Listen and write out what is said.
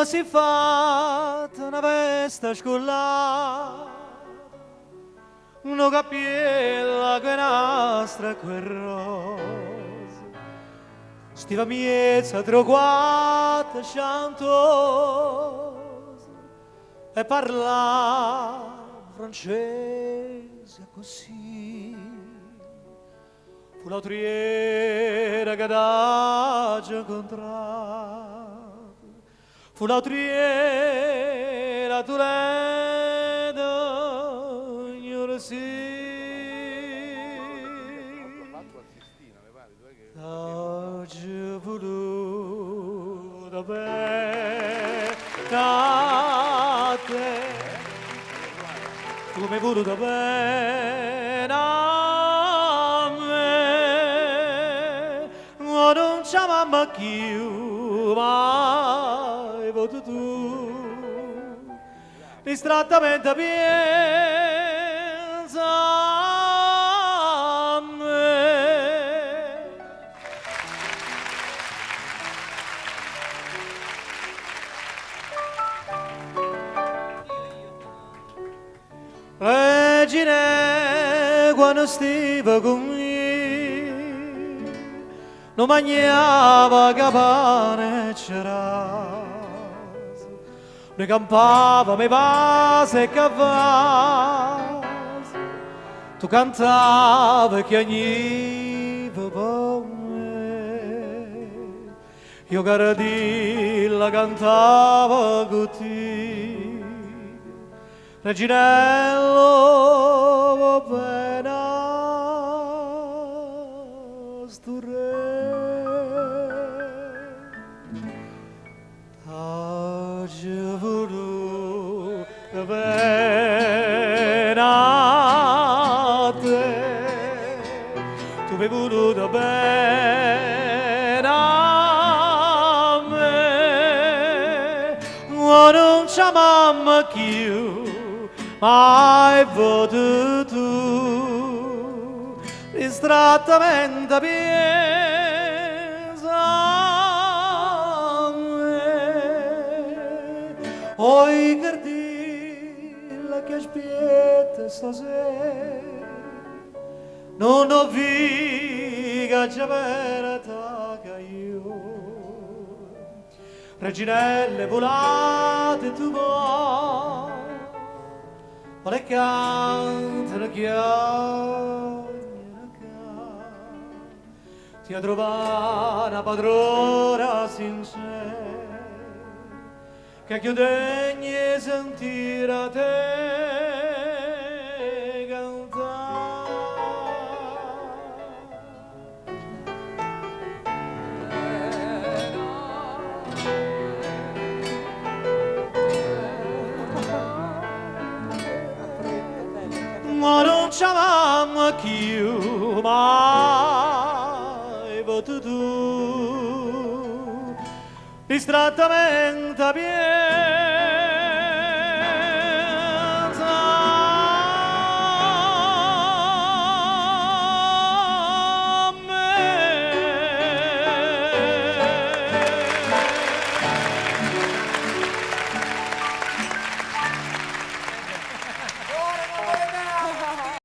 si fatta una festa scollata, una cappiella che nastra quel rosa, stiva miezza troquata sciantosa e parlava francese così. Fu l'autriera che d'agio incontrato, fu l'autriera Toledo, ignora sì. T'agio voluto bene a te, tu mi hai voluto bene a me, ma non c'è mamma più, mai voto tu, distrattamente pensa a me. Regine, quando stiva con me, non mangiava capane e cerase, ne campava me vase e cavase, tu cantavi che agniva per me, io caradilla cantava così. Reginello va bene a sto re, t'agio voluto bene a te, tu mi hai voluto bene a me, ma non c'è mamma più, mai voto tu, distrattamente pensa a me. Oi cardilla che aspetta stasera, non ho viga già verata che io, reginelle volate tu vuoi, ma le cantano chiaro, ti ha trovato una padrona sincera, che chiude sentire a te cantare. Ma non c'è mamma più, mai voto tu, distrattamente